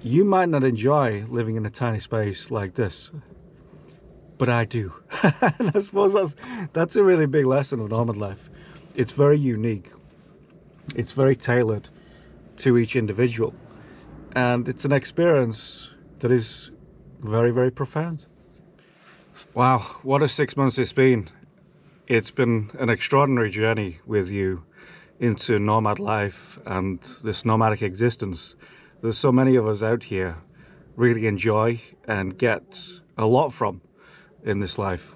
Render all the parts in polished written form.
You might not enjoy living in a tiny space like this, but I do. And I suppose that's a really big lesson of nomad life. It's very unique. It's very tailored to each individual, and it's an experience that is very, very profound. Wow, what a 6 months it's been. It's been an extraordinary journey with you into nomad life and this nomadic existence. There's so many of us out here really enjoy and get a lot from in this life.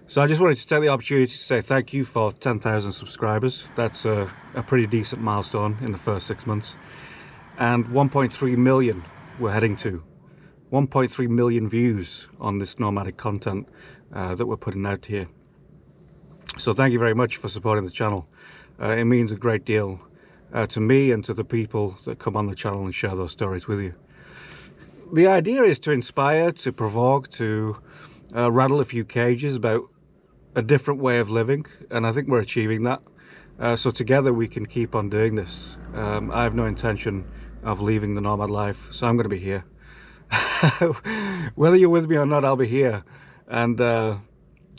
So I just wanted to take the opportunity to say thank you for 10,000 subscribers. That's a pretty decent milestone in the first 6 months. And 1.3 million we're heading to. 1.3 million views on this nomadic content that we're putting out here. So thank you very much for supporting the channel. It means a great deal to me and to the people that come on the channel and share those stories with you. The idea is to inspire, to provoke, to rattle a few cages about a different way of living, and I think we're achieving that. So together we can keep on doing this. I have no intention of leaving the nomad life, so I'm going to be here. Whether you're with me or not, I'll be here, and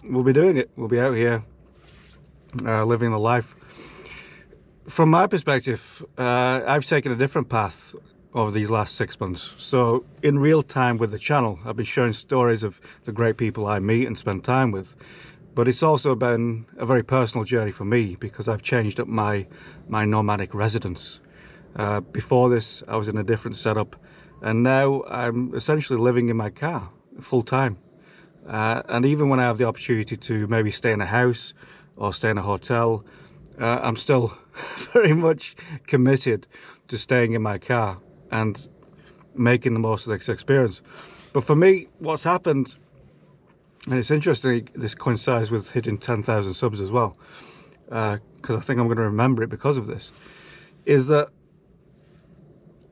we'll be doing it. We'll be out here living the life. From my perspective, I've taken a different path over these last 6 months. So in real time with the channel, I've been sharing stories of the great people I meet and spend time with. But it's also been a very personal journey for me because I've changed up my nomadic residence. Before this, I was in a different setup, and now I'm essentially living in my car full time. And even when I have the opportunity to maybe stay in a house or stay in a hotel, I'm still very much committed to staying in my car and making the most of this experience. But for me, what's happened, and it's interesting, this coincides with hitting 10,000 subs as well, because I think I'm going to remember it because of this, is that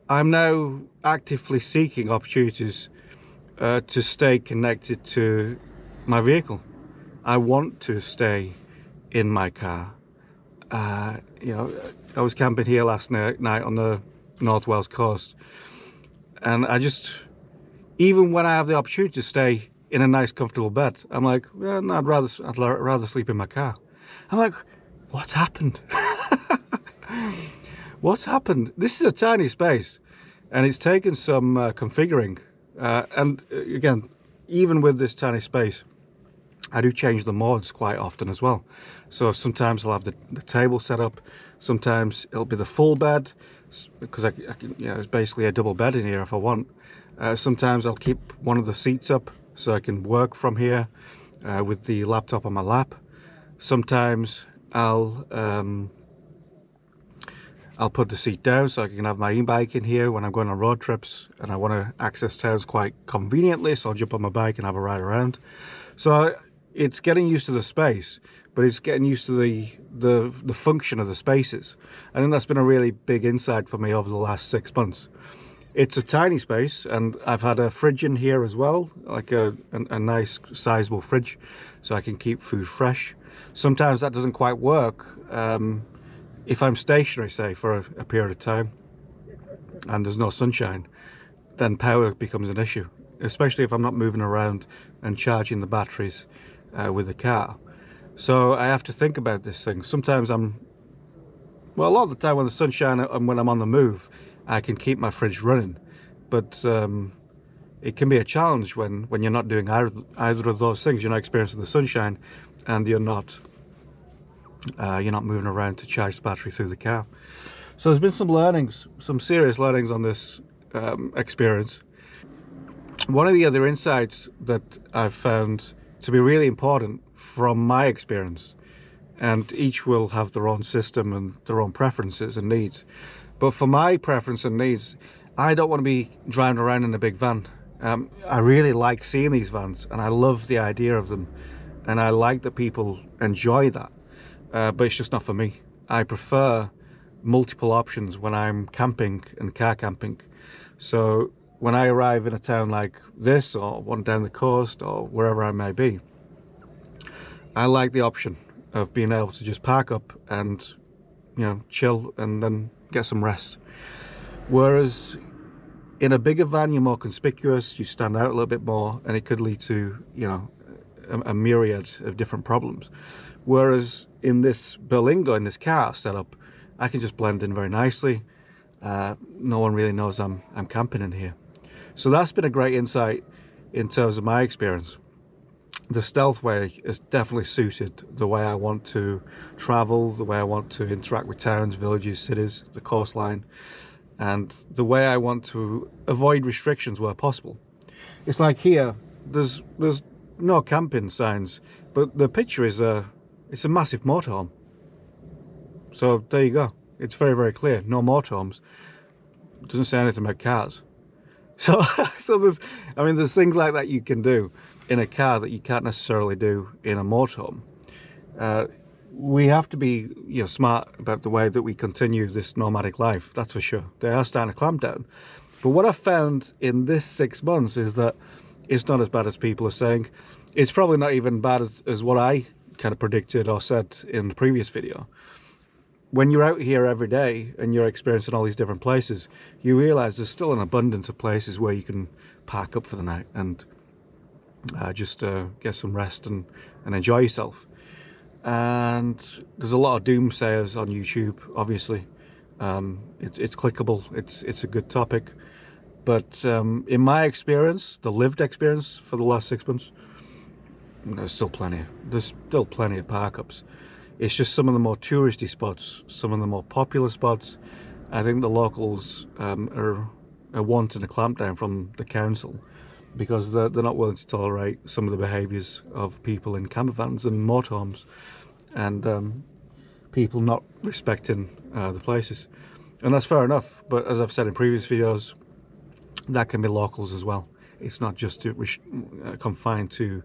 I'm now actively seeking opportunities to stay connected to my vehicle. I want to stay in my car. You know, I was camping here last night on the North Wales coast, and I just, even when I have the opportunity to stay in a nice comfortable bed, I'm like, well, no, I'd rather sleep in my car. I'm like, what's happened? What's happened? This is a tiny space, and it's taken some configuring, and again, even with this tiny space, I do change the modes quite often as well. So sometimes I'll have the table set up, sometimes it'll be the full bed, because I can, you know, it's basically a double bed in here if I want. Sometimes I'll keep one of the seats up so I can work from here with the laptop on my lap. Sometimes I'll put the seat down so I can have my e-bike in here when I'm going on road trips and I want to access towns quite conveniently, so I'll jump on my bike and have a ride around. So it's getting used to the space, but it's getting used to the function of the spaces. I think that's been a really big insight for me over the last 6 months. It's a tiny space, and I've had a fridge in here as well, like a nice sizable fridge, so I can keep food fresh. Sometimes that doesn't quite work if I'm stationary, say, for a period of time and there's no sunshine, then power becomes an issue, especially if I'm not moving around and charging the batteries with the car. So I have to think about this thing. Sometimes well, a lot of the time when the sunshine and when I'm on the move, I can keep my fridge running, but it can be a challenge when you're not doing either of those things. You're not experiencing the sunshine, and you're not moving around to charge the battery through the car. So there's been some learnings, some serious learnings on this experience. One of the other insights that I've found to be really important from my experience, and each will have their own system and their own preferences and needs, but for my preference and needs, I don't want to be driving around in a big van. I really like seeing these vans, and I love the idea of them, and I like that people enjoy that, but it's just not for me. I prefer multiple options when I'm camping and car camping. So when I arrive in a town like this, or one down the coast, or wherever I may be, I like the option of being able to just park up and, you know, chill and then get some rest. Whereas In a bigger van, you're more conspicuous, you stand out a little bit more, and it could lead to, you know, a myriad of different problems. Whereas in this Berlingo, in this car setup, I can just blend in very nicely. No one really knows I'm camping in here. So that's been a great insight in terms of my experience. The stealth way is definitely suited the way I want to travel, the way I want to interact with towns, villages, cities, the coastline, and the way I want to avoid restrictions where possible. It's like here, there's no camping signs, but the picture is it's a massive motorhome. So there you go. It's very, very clear. No motorhomes. It doesn't say anything about cars. So there's things like that you can do in a car that you can't necessarily do in a motorhome. We have to be, you know, smart about the way that we continue this nomadic life, that's for sure. They are starting to clamp down. But what I've found in this 6 months is that it's not as bad as people are saying. It's probably not even bad as what I kind of predicted or said in the previous video. When you're out here every day and you're experiencing all these different places, you realize there's still an abundance of places where you can park up for the night and just get some rest and enjoy yourself. And there's a lot of doomsayers on YouTube, obviously. It's clickable, it's a good topic, but in my experience, the lived experience for the last 6 months, there's still plenty of park ups. It's just some of the more touristy spots, some of the more popular spots. I think the locals are wanting a clampdown from the council because they're not willing to tolerate some of the behaviours of people in camper vans and motorhomes, and people not respecting the places. And that's fair enough, but as I've said in previous videos, that can be locals as well. It's not just confined to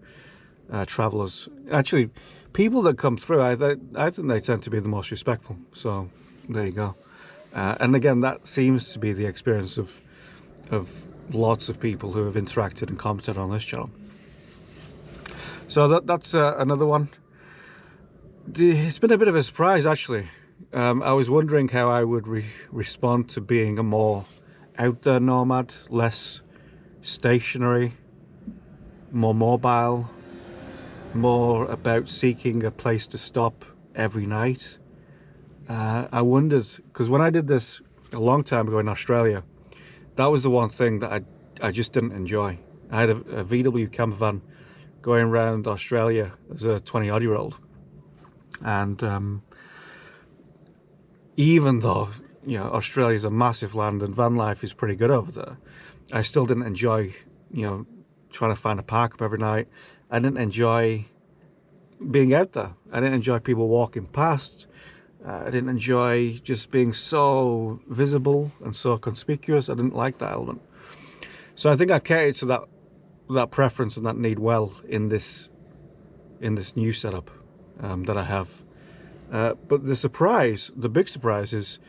travellers. Actually, people that come through, I think they tend to be the most respectful. So there you go. And again, that seems to be the experience of lots of people who have interacted and commented on this channel. So that's another one. It's been a bit of a surprise, actually. I was wondering how I would respond to being a more out there nomad, less stationary, more mobile, more about seeking a place to stop every night. I wondered, because when I did this a long time ago in Australia, that was the one thing that I just didn't enjoy. I had a VW camper van going around Australia as a 20-odd-year-old, and even though, you know, Australia's a massive land and van life is pretty good over there, I still didn't enjoy, you know, trying to find a park up every night. I didn't enjoy being out there. I didn't enjoy people walking past. I didn't enjoy just being so visible and so conspicuous. I didn't like that element. So I think I catered to that preference and that need well in this new setup that I have. But the big surprise is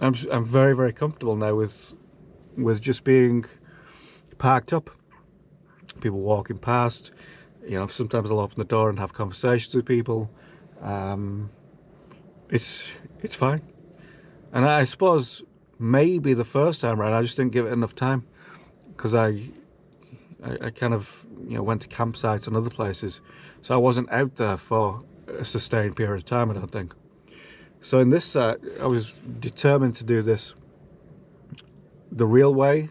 I'm very, very comfortable now with just being parked up. People walking past, you know, sometimes I'll open the door and have conversations with people. It's fine. And I suppose maybe the first time around I just didn't give it enough time, because I kind of, you know, went to campsites and other places, so I wasn't out there for a sustained period of time, I don't think. So in this I was determined to do this the real way,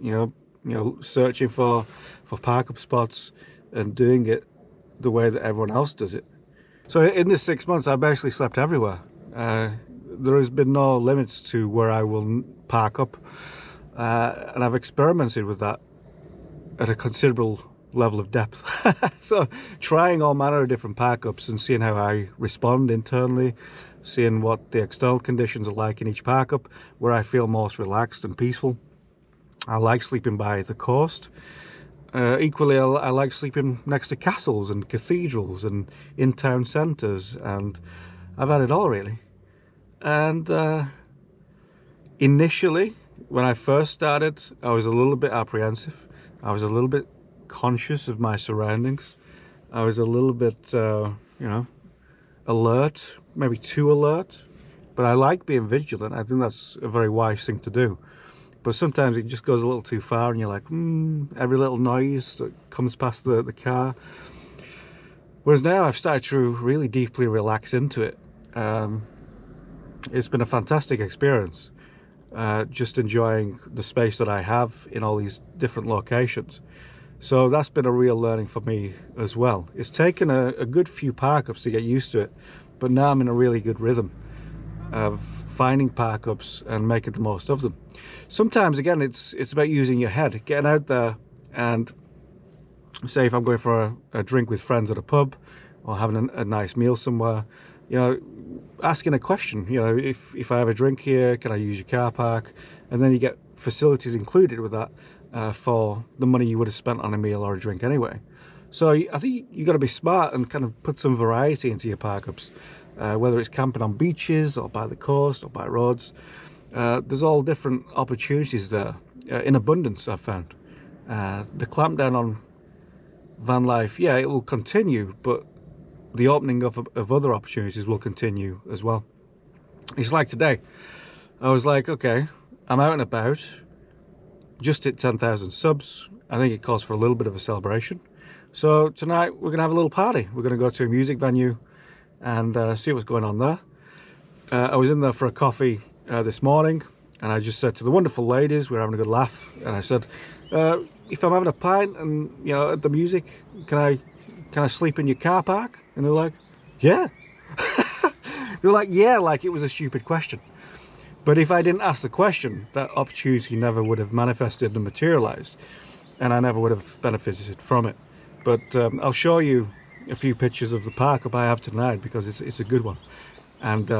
you know, searching for park up spots and doing it the way that everyone else does it. So in this 6 months I've basically slept everywhere. There has been no limits to where I will park up, and I've experimented with that at a considerable level of depth. So trying all manner of different park ups and seeing how I respond internally, seeing what the external conditions are like in each park up, where I feel most relaxed and peaceful. I like sleeping by the coast. Equally, I like sleeping next to castles and cathedrals and in town centres, and I've had it all really. And initially, when I first started, I was a little bit apprehensive. I was a little bit conscious of my surroundings. I was a little bit, you know, alert, maybe too alert. But I like being vigilant. I think that's a very wise thing to do. but sometimes it just goes a little too far and you're like, every little noise that comes past the car. Whereas now I've started to really deeply relax into it. It's been a fantastic experience, just enjoying the space that I have in all these different locations. So that's been a real learning for me as well. It's taken a good few park-ups to get used to it, but now I'm in a really good rhythm of finding park-ups and making the most of them. Sometimes, again, it's about using your head, getting out there, and say if I'm going for a drink with friends at a pub or having a nice meal somewhere, you know, asking a question, you know, if I have a drink here, can I use your car park? And then you get facilities included with that for the money you would have spent on a meal or a drink anyway. So I think you got to be smart and kind of put some variety into your park-ups, whether it's camping on beaches or by the coast or by roads. There's all different opportunities there in abundance, I've found. The clampdown on van life, yeah, it will continue, but the opening up of other opportunities will continue as well. It's like today, I was like, okay, I'm out and about, just hit 10,000 subs. I think it calls for a little bit of a celebration. So tonight we're gonna have a little party. We're gonna go to a music venue and see what's going on there. I was in there for a coffee this morning, and I just said to the wonderful ladies, we're having a good laugh, and I said, if I'm having a pint and, you know, at the music, can I sleep in your car park? And they're like, yeah. They're like, yeah, like it was a stupid question. But if I didn't ask the question, that opportunity never would have manifested and materialized, and I never would have benefited from it. But I'll show you a few pictures of the park up I have tonight, because it's a good one. And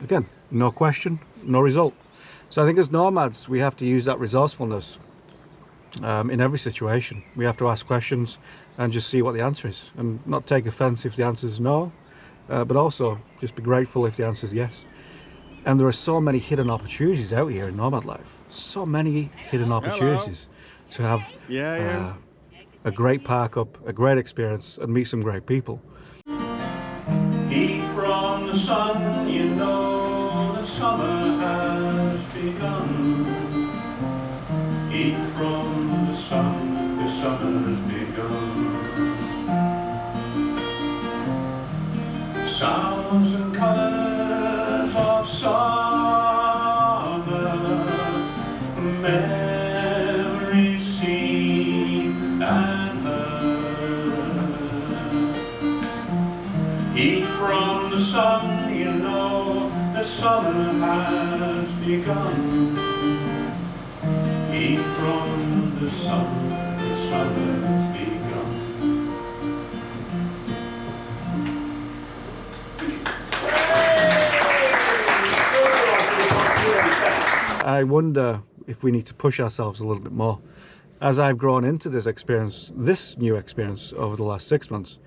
again, no question, no result. So I think as nomads, we have to use that resourcefulness in every situation. We have to ask questions and just see what the answer is, and not take offense if the answer is no, but also just be grateful if the answer is yes. And there are so many hidden opportunities out here in nomad life, so many hidden opportunities to have a great park up, a great experience, and meet some great people. Heat from the sun, you know the summer has begun. Heat from the sun, the summer has begun. Sounds and colors of summer, memories seen and heard. Heat from the sun, you know that summer has begun. Heat from the sun has begun. I wonder if we need to push ourselves a little bit more. As I've grown into this experience, this new experience over the last 6 months,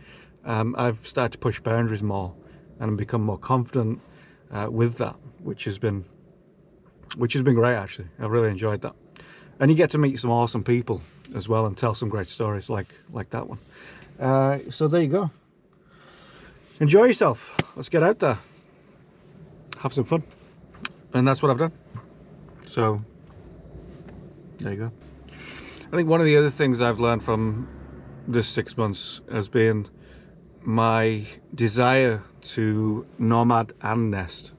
I've started to push boundaries more and become more confident with that, which has been great actually. I've really enjoyed that. And you get to meet some awesome people as well and tell some great stories like that one. So there you go. Enjoy yourself. Let's get out there. Have some fun. And that's what I've done. So there you go. I think one of the other things I've learned from this 6 months has been my desire to nomad and nest.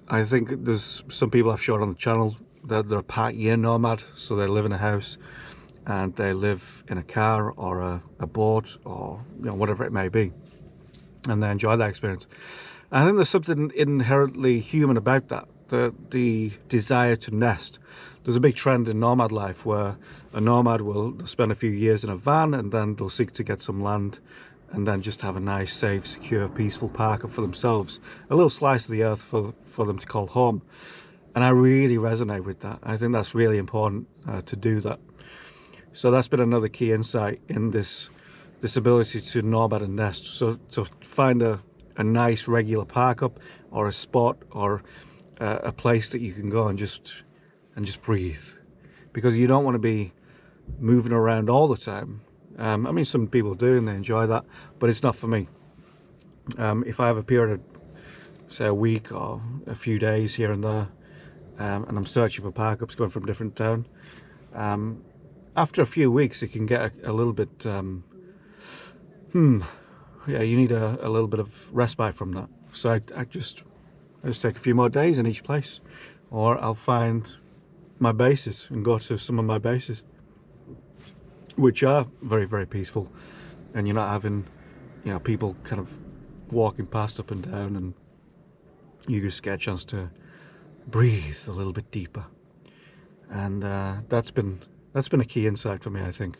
I think there's some people I've shown on the channel that they're a part-year nomad, so they live in a house and they live in a car or a boat or, you know, whatever it may be, and they enjoy that experience. I think there's something inherently human about that, the desire to nest. There's a big trend in nomad life where a nomad will spend a few years in a van and then they'll seek to get some land and then just have a nice, safe, secure, peaceful park up for themselves, a little slice of the earth for them to call home. And I really resonate with that. I think that's really important to do that. So that's been another key insight in this ability to nomad and nest. So to find a nice regular park up or a spot or a place that you can go and just breathe, because you don't want to be moving around all the time. I mean, some people do and they enjoy that, but it's not for me. If I have a period of, say, a week or a few days here and there, and I'm searching for park-ups going from different town. After a few weeks it can get a little bit yeah, you need a little bit of respite from that. So I just take a few more days in each place, or I'll find my bases and go to some of my bases, which are very, very peaceful, and you're not having, you know, people kind of walking past up and down, and you just get a chance to breathe a little bit deeper. And that's been a key insight for me. I think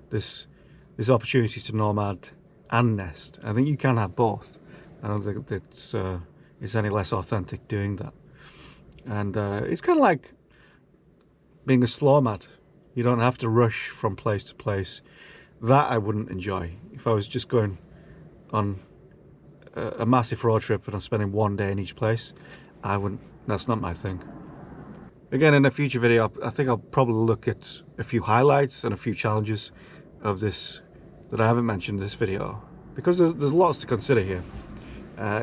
this opportunity to nomad and nest. I think you can have both. I don't think it's any less authentic doing that. And it's kind of like being a slow mat. You don't have to rush from place to place. That I wouldn't enjoy. If I was just going on a massive road trip and I'm spending one day in each place, I wouldn't. That's not my thing. Again, in a future video, I think I'll probably look at a few highlights and a few challenges of this that I haven't mentioned in this video, because there's lots to consider here.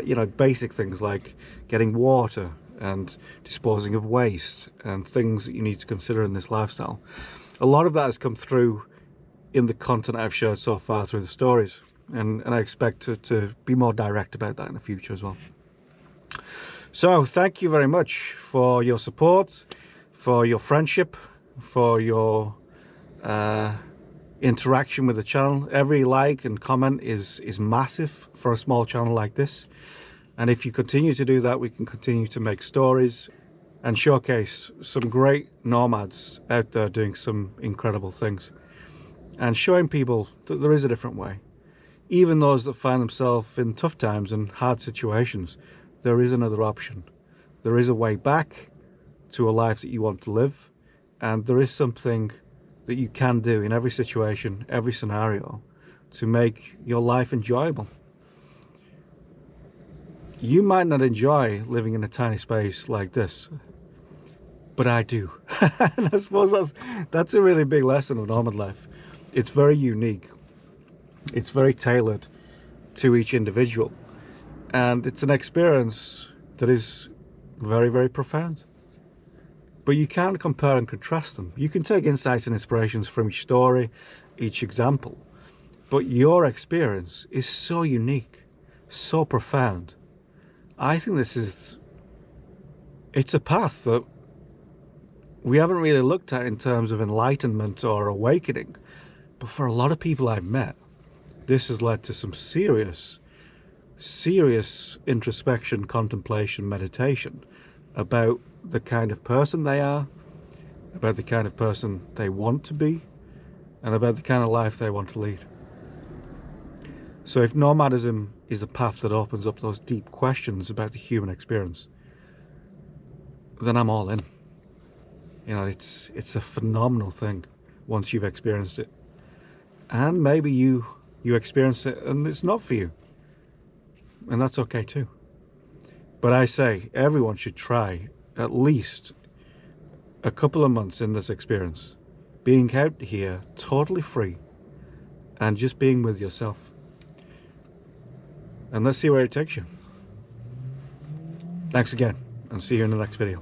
You know, basic things like getting water and disposing of waste and things that you need to consider in this lifestyle. A lot of that has come through in the content I've shared so far through the stories, and I expect to be more direct about that in the future as well. So thank you very much for your support, for your friendship, for your interaction with the channel. Every like and comment is massive for a small channel like this, and if you continue to do that, we can continue to make stories and showcase some great nomads out there doing some incredible things, and showing people that there is a different way. Even those that find themselves in tough times and hard situations, there is another option. There is a way back to a life that you want to live, and there is something that you can do in every situation, every scenario, to make your life enjoyable. You might not enjoy living in a tiny space like this, but I do. And I suppose that's a really big lesson of nomad life. It's very unique. It's very tailored to each individual, and it's an experience that is very, very profound. But you can't compare and contrast them. You can take insights and inspirations from each story, each example, but your experience is so unique, so profound. I think it's a path that we haven't really looked at in terms of enlightenment or awakening, but for a lot of people I've met, this has led to some serious introspection, contemplation, meditation about the kind of person they are, about the kind of person they want to be, and about the kind of life they want to lead. So if nomadism is a path that opens up those deep questions about the human experience, then I'm all in. You know, it's a phenomenal thing once you've experienced it. And maybe you experience it and it's not for you, and that's okay too. But I say everyone should try at least a couple of months in this experience, being out here totally free and just being with yourself, and let's see where it takes you. Thanks again, and see you in the next video.